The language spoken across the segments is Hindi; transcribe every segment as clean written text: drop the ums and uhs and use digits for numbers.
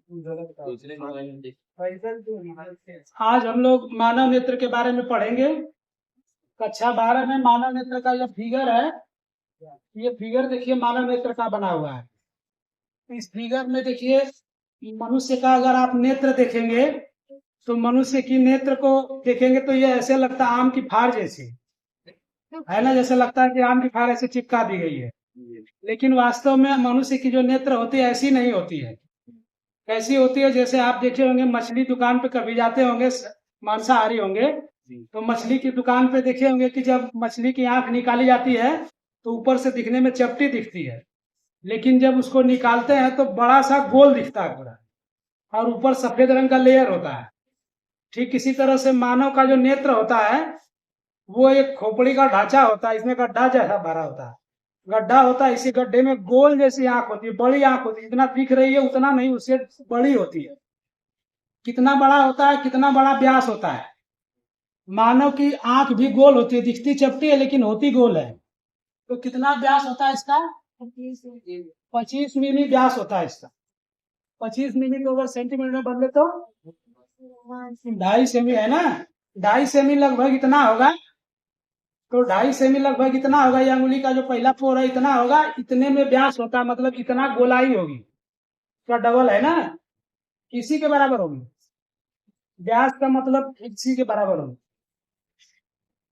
आज हम लोग मानव नेत्र के बारे में पढ़ेंगे। कक्षा 12 में मानव नेत्र का यह फिगर है। ये फिगर देखिए मानव नेत्र का बना हुआ है। इस फिगर में देखिए मनुष्य का अगर आप नेत्र देखेंगे तो मनुष्य की नेत्र को देखेंगे तो ये ऐसे लगता है आम की फाड़ जैसी है ना, जैसे लगता है कि आम की फाड़ ऐसे चिपका दी गई है। लेकिन वास्तव में मनुष्य की जो नेत्र होती है ऐसी नहीं होती है। कैसी होती है, जैसे आप देखे होंगे मछली दुकान पे कभी जाते होंगे, मांसाहारी होंगे तो मछली की दुकान पे देखे होंगे कि जब मछली की आंख निकाली जाती है तो ऊपर से दिखने में चपटी दिखती है, लेकिन जब उसको निकालते हैं तो बड़ा सा गोल दिखता है पूरा, और ऊपर सफेद रंग का लेयर होता है। ठीक इसी तरह से मानव का जो नेत्र होता है वो एक खोपड़ी का ढांचा होता है, इसमें गड्ढा जैसा भरा होता है, गड्ढा होता है। इसी गड्ढे में गोल जैसी आंख होती है, बड़ी आंख होती है, जितना दिख रही है उतना नहीं, उससे बड़ी होती है। कितना बड़ा होता है, कितना बड़ा व्यास होता है। मानव की आंख भी गोल होती है, दिखती चपटी है लेकिन होती गोल है। तो कितना व्यास होता है इसका? 25 मिली व्यास होता है इसका। 25 मिली को अगर सेंटीमीटर में बदले तो 2.5 सेमी है ना, 2.5 सेमी लगभग इतना होगा। तो 2.5 सेमी लगभग इतना होगा, ये अंगुली का जो पहला पोर है इतना होगा, इतने में व्यास होता है, मतलब इतना गोलाई होगी। क्या डबल है ना, इसी के बराबर होगी। व्यास का मतलब इसी के बराबर होगी।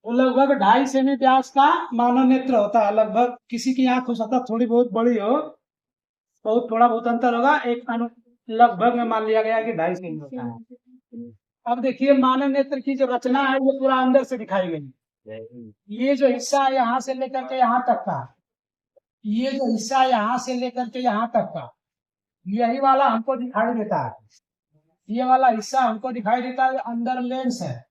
तो लगभग 2.5 सेमी व्यास का मानव नेत्र होता है। लगभग किसी की आंख हो सकता है थोड़ी बहुत बड़ी हो, बहुत थोड़ा बहुत अंतर होगा, एक लगभग में मान लिया गया कि 2.5 सेमी होता है। अब देखिए मानव नेत्र की जो रचना है ये पूरा अंदर से दिखाई गई। ये जो हिस्सा है यहाँ से लेकर के यहाँ तक का, ये जो हिस्सा है यहाँ से लेकर के यहाँ तक का, यही वाला हमको दिखाई देता है। ये वाला हिस्सा हमको दिखाई देता है, अंदर लेंस है।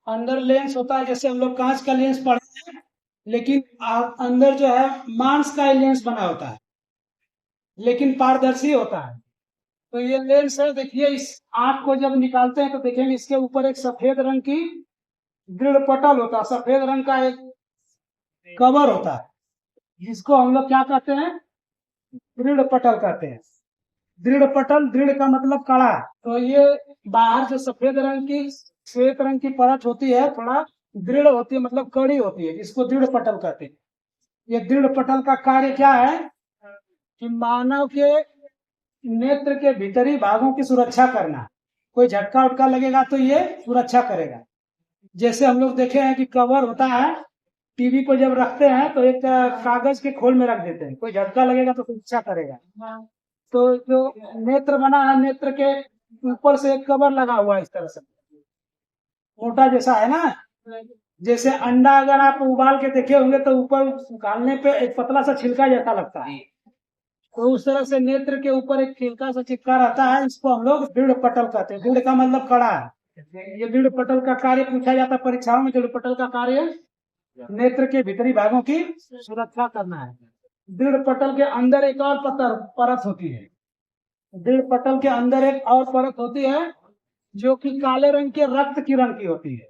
अंदर लेंस होता है, जैसे हम लोग कांच का लेंस पढ़ते हैं, लेकिन अंदर जो है मांस का लेंस बना होता है, लेकिन पारदर्शी होता है। तो ये लेंस है। देखिए इस आंख को जब निकालते हैं तो देखेंगे इसके ऊपर एक सफेद रंग की दृढ़ पटल होता है, सफेद रंग का एक कवर होता है, जिसको हम लोग क्या कहते हैं? दृढ़ पटल कहते हैं। दृढ़ पटल, दृढ़ का मतलब कड़ा। तो ये बाहर से सफेद रंग की श्वेत रंग की परत होती है, थोड़ा दृढ़ होती है, मतलब कड़ी होती है, जिसको दृढ़ पटल कहते हैं। ये दृढ़ पटल का कार्य क्या है कि मानव के नेत्र के भीतरी भागों की सुरक्षा करना। कोई झटका उटका लगेगा तो ये सुरक्षा करेगा। जैसे हम लोग देखे हैं कि कवर होता है, टीवी को जब रखते हैं तो एक कागज के खोल में रख देते हैं, कोई झटका लगेगा तो सुरक्षा करेगा। तो जो नेत्र बना है, नेत्र के ऊपर से एक कवर लगा हुआ है इस तरह से, मोटा जैसा है ना। जैसे अंडा अगर आप उबाल के देखे होंगे तो ऊपर निकालने पे एक पतला सा छिलका जैसा लगता है, तो उस तरह से नेत्र के ऊपर एक छिलका सा चिपका रहता है, इसको हम लोग दृढ़ पटल कहते हैं। दृढ़ का मतलब कड़ा है। ये दृढ़ पटल का कार्य पूछा जाता है परीक्षाओं में। दृढ़ पटल का कार्य नेत्र के भीतरी भागों की सुरक्षा करना है। दृढ़ पटल के अंदर एक और परत होती है। दृढ़ पटल के अंदर एक और परत होती है जो कि काले रंग के रक्त किरण की होती है।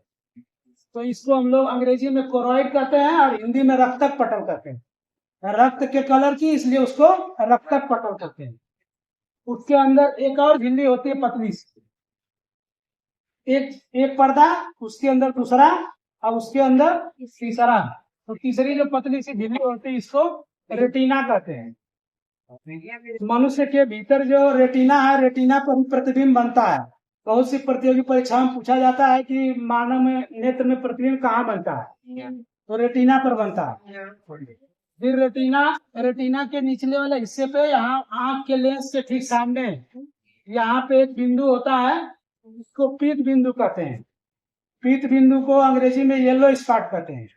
तो इसको हम लोग अंग्रेजी में कोरोइड कहते हैं और हिंदी में रक्तक पटल कहते हैं। रक्त के कलर की, इसलिए उसको रक्तक पटल कहते हैं। उसके अंदर एक और झिल्ली होती है पतली सी, एक पर्दा, उसके अंदर दूसरा और उसके अंदर तीसरा। तो तीसरी जो पतली सी झिल्ली होती है इसको रेटिना कहते हैं। मनुष्य के भीतर जो रेटिना है, रेटिना पर प्रतिबिंब बनता है। बहुत सी प्रतियोगी परीक्षाओं में पूछा जाता है कि मानव में नेत्र में प्रतिबिंब कहाँ बनता है, तो रेटिना पर बनता है। फिर रेटिना के निचले वाले हिस्से पे, यहाँ आंख के लेंस के ठीक सामने यहाँ पे एक बिंदु होता है, इसको पीत बिंदु कहते हैं। पीत बिंदु को अंग्रेजी में येलो स्पॉट कहते हैं।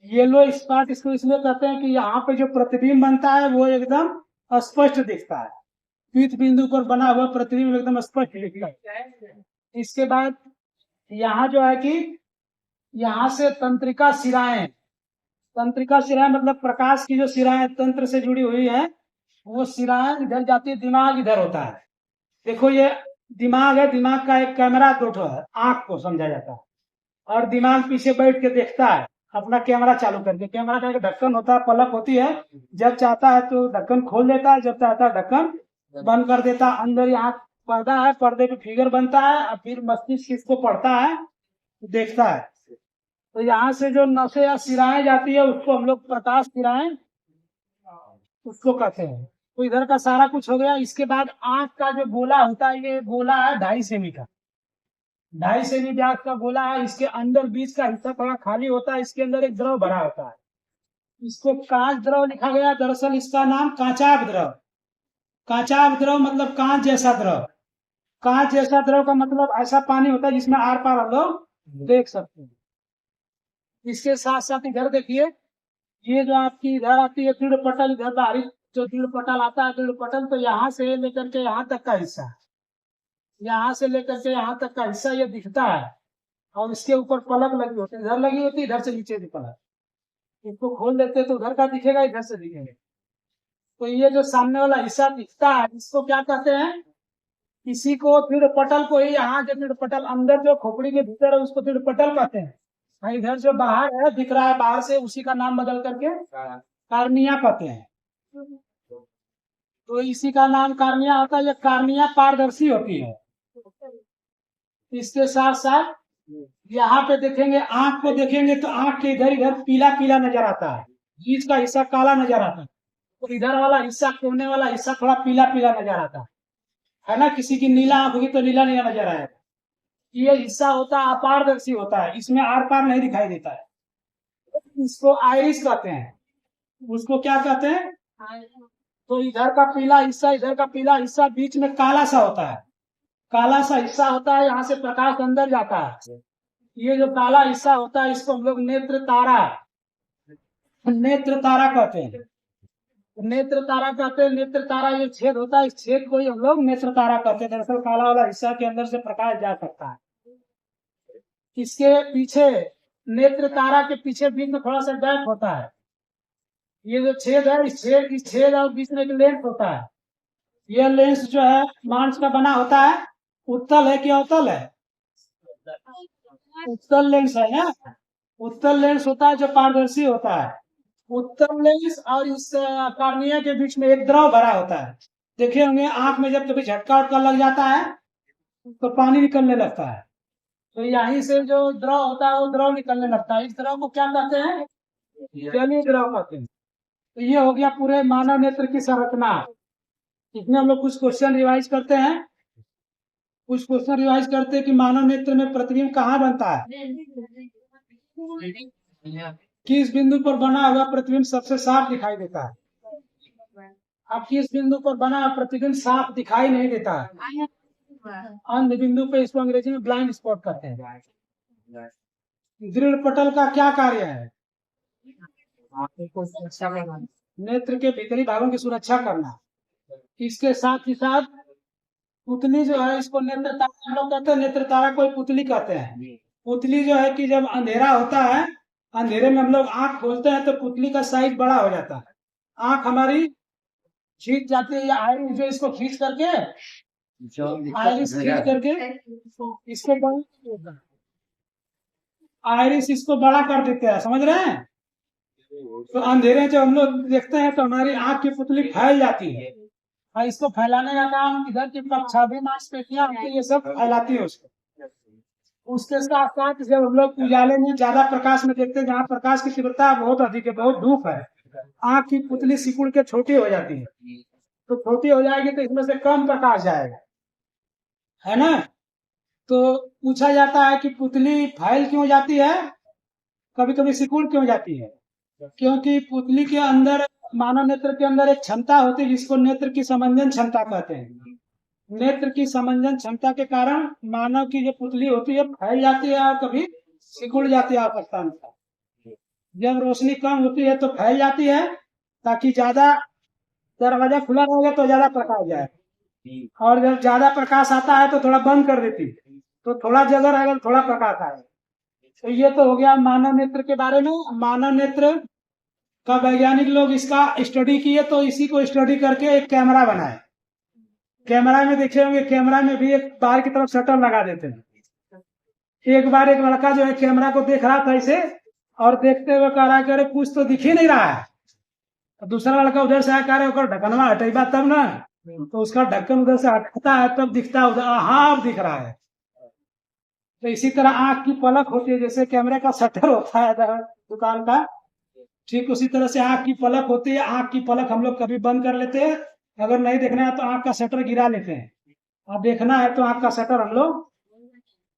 येलो स्पॉट इसको इसलिए कहते हैं कि यहाँ पे जो प्रतिबिंब बनता है वो एकदम स्पष्ट दिखता है। पीत बिंदु पर बना हुआ प्रतिबिंब एकदम स्पष्ट दिखता है। इसके बाद यहाँ जो है कि यहाँ से तंत्रिका शिराएं, तंत्रिका शिराएं मतलब प्रकाश की जो शिराएं तंत्र से जुड़ी हुई है, वो शिराएं इधर जाती है, दिमाग इधर होता है। देखो ये दिमाग है, दिमाग का एक कैमरा दो है, आंख को समझा जाता है, और दिमाग पीछे बैठ के देखता है अपना कैमरा चालू करके। कैमरा का एक ढक्कन होता है, पलक होती है, जब चाहता है तो ढक्कन खोल देता है, जब चाहता है ढक्कन बंद कर देता, अंदर यहाँ पर्दा है, पर्दे पे फिगर बनता है और फिर मस्तिष्क इसको पढ़ता है, देखता है। तो यहाँ से जो नसें या सिराएं जाती है उसको हम लोग प्रकाश सिराएं उसको कहते हैं। तो इधर का सारा कुछ हो गया। इसके बाद आंख का जो गोला होता है, ये गोला है 2.5 सेमी का, 2.5 सेमी व्यास का गोला है। इसके अंदर बीच का हिस्सा थोड़ा खाली होता है, इसके अंदर एक द्रव भरा होता है, इसको कांच द्रव लिखा गया। दरअसल इसका नाम कांचाभ द्रव, कांचाभ द्रव मतलब कांच जैसा द्रव। कांच जैसा द्रव का मतलब ऐसा पानी होता है जिसमें आर पार हम लोग देख सकते हैं। इसके साथ साथ इधर देखिए, ये जो आपकी इधर आती है दृढ़ पटल, इधर बाहरी जो दृढ़ पटल आता है, दृढ़ पटल, तो यहाँ से लेकर के यहाँ तक का हिस्सा, यहाँ से लेकर के यहाँ तक का हिस्सा ये दिखता है, और इसके ऊपर पलक लगी होती है, इधर लगी होती है, इधर से नीचे की पलक। इसको खोल देते तो उधर का दिखेगा, इधर से दिखेगा। तो ये जो सामने वाला हिस्सा दिखता है इसको क्या कहते हैं? इसी को दृढ़ पटल को ही, यहाँ जो दृढ़ पटल अंदर जो खोपड़ी के भीतर है उसको दृढ़ पटल कहते हैं। इधर जो बाहर है दिख रहा है बाहर से, उसी का नाम बदल करके कार्निया कहते हैं। तो इसी का नाम कार्निया होता है। ये कार्निया पारदर्शी होती है। इसके साथ साथ यहाँ पे देखेंगे, आंख को देखेंगे तो आंख के इधर इधर पीला पीला नजर आता है, बीच का हिस्सा काला नजर आता है, तो इधर वाला हिस्सा, कोने वाला हिस्सा थोड़ा पीला पीला नजर आता है ना। किसी की नीला आंख होगी तो नीला नीला नजर आएगा। ये हिस्सा होता है अपारदर्शी होता है, इसमें आर पार नहीं दिखाई देता है। इसको आइरिस कहते हैं। उसको क्या कहते हैं? तो इधर का पीला हिस्सा, इधर का पीला हिस्सा, बीच में काला सा होता है, काला सा हिस्सा होता है, यहाँ से प्रकाश अंदर जाता है। ये जो काला हिस्सा होता है इसको हम लोग नेत्र तारा, नेत्र तारा कहते हैं। नेत्र तारा कहते हैं। नेत्र तारा ये छेद होता है, इस छेद को ही हम लोग नेत्र तारा कहते हैं। दरअसल काला वाला हिस्सा के अंदर से प्रकाश जा सकता है। इसके पीछे, नेत्र तारा के पीछे बीच में थोड़ा सा गैप होता है। ये जो छेद है, इस छेद और बीच में एक लेंस होता है। यह लेंस जो है मांस का बना होता है। उत्तल है, क्या उत्तल है? उत्तल लेंस है ना। उत्तल लेंस होता है जो पारदर्शी होता है। उत्तल लेंस और इस कार्निया के बीच में एक द्रव भरा होता है। देखे होंगे आंख में जब कभी झटका उटका लग जाता है तो पानी निकलने लगता है, तो यहीं से जो द्रव होता है वो द्रव निकलने लगता है। इस द्रव को क्या कहते हैं? जलीय द्रव कहते हैं। तो ये हो गया पूरे मानव नेत्र की संरचना। इसमें हम लोग कुछ क्वेश्चन रिवाइज करते हैं। कुछ क्वेश्चन रिवाइज करते हैं कि मानव नेत्र में प्रतिबिंब कहाँ बनता है, किस बिंदु पर बना हुआ प्रतिबिंब सबसे साफ दिखाई देता है। अब किस बिंदु पर बना हुआ प्रतिबिंब साफ दिखाई नहीं देता है? अंध बिंदु पे, इसको अंग्रेजी में ब्लाइंड स्पॉट कहते हैं। दृढ़ पटल का क्या कार्य है? नेत्र के भीतरी भागों की सुरक्षा करना। इसके साथ ही साथ पुतली जो है, इसको नेत्र तारा हम लोग कहते हैं। नेत्र तारा को पुतली कहते हैं। पुतली जो है कि जब अंधेरा होता है, अंधेरे में हम लोग आंख खोलते हैं तो पुतली का साइज बड़ा हो जाता है, आंख हमारी खींच जाती है। या आइरिस जो इसको खींच करके, आइरिस खींच करके इसको बड़ा, आइरिस इसको बड़ा कर देते हैं, समझ रहे हैं। तो अंधेरे जब हम लोग देखते हैं तो हमारी आंख की पुतली फैल जाती है, और इसको फैलाने का काम इधर की छवि मांसपेशियां ये सब फैलाती है उसको। उसके साथ साथ जब हम लोग उजाले में ज्यादा प्रकाश में देखते हैं, जहाँ प्रकाश की तीव्रता बहुत अधिक है, बहुत धूप है, आंख की पुतली सिकुड़ के छोटी हो जाती है। तो छोटी हो जाएगी तो इसमें से कम प्रकाश जाएगा, है ना। तो पूछा जाता है कि पुतली फैल क्यों जाती है, कभी कभी सिकुड़ क्यों जाती है? क्योंकि पुतली के अंदर, मानव नेत्र के अंदर एक क्षमता होती है जिसको नेत्र की समंजन क्षमता कहते हैं। नेत्र की समंजन क्षमता के कारण मानव की जो पुतली होती है फैल जाती है और कभी सिकुड़ जाती है आवश्यकता अनुसार। जब रोशनी कम होती है तो फैल जाती है, ताकि ज्यादा दरवाजा खुला रहेगा तो ज्यादा प्रकाश जाए, और जब ज्यादा प्रकाश आता है तो थोड़ा बंद कर देती, तो थोड़ा जगह रहेगा तो थोड़ा प्रकाश आएगा। तो ये तो हो गया मानव नेत्र के बारे में। मानव नेत्र का वैज्ञानिक लोग इसका स्टडी किए, तो इसी को स्टडी करके एक कैमरा बनाए। कैमरा में देखे होंगे, कैमरा में भी एक बाहर की तरफ शटर लगा देते हैं। एक बार एक लड़का जो है कैमरा को देख रहा था इसे, और देखते हुए कह रहा है कि अरे कुछ तो दिख ही नहीं रहा है। तो दूसरा लड़का उधर से आया, कह रहे ढकनवा हटेगा तब ना, तो उसका ढक्कन उधर से हटता है तब दिखता है उधर, हाँ अब दिख रहा है। तो इसी तरह आंख की पलक होती है, जैसे कैमरे का शटर होता है दुकान का, ठीक उसी तरह से आंख की पलक होती है। आंख की पलक हम लोग कभी बंद कर लेते हैं, अगर नहीं देखना है तो आंख का शटर गिरा लेते हैं, और देखना है तो आंख का शटर हम लोग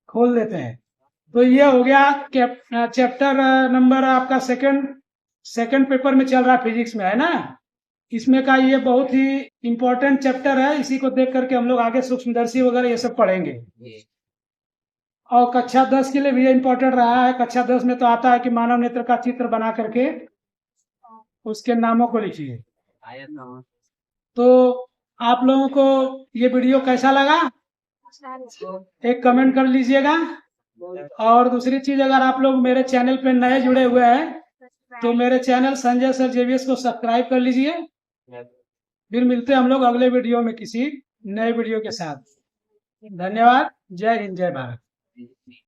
खोल देते हैं। तो ये हो गया चैप्टर नंबर आपका सेकंड पेपर में चल रहा है, फिजिक्स में है ना। इसमें का ये बहुत ही इंपॉर्टेंट चैप्टर है, इसी को देख करके हम लोग आगे सूक्ष्मदर्शी वगैरह ये सब पढ़ेंगे। और कक्षा 10 के लिए भी ये इम्पोर्टेंट रहा है। कक्षा 10 में तो आता है कि मानव नेत्र का चित्र बना करके उसके नामों को लिखिए। तो आप लोगों को ये वीडियो कैसा लगा, एक कमेंट कर लीजिएगा। और दूसरी चीज, अगर आप लोग मेरे चैनल पे नए जुड़े हुए हैं तो मेरे चैनल संजय सर जेवीएस को सब्सक्राइब कर लीजिए। फिर मिलते हैं हम लोग अगले वीडियो में किसी नए वीडियो के साथ। धन्यवाद। जय हिंद, जय भारत।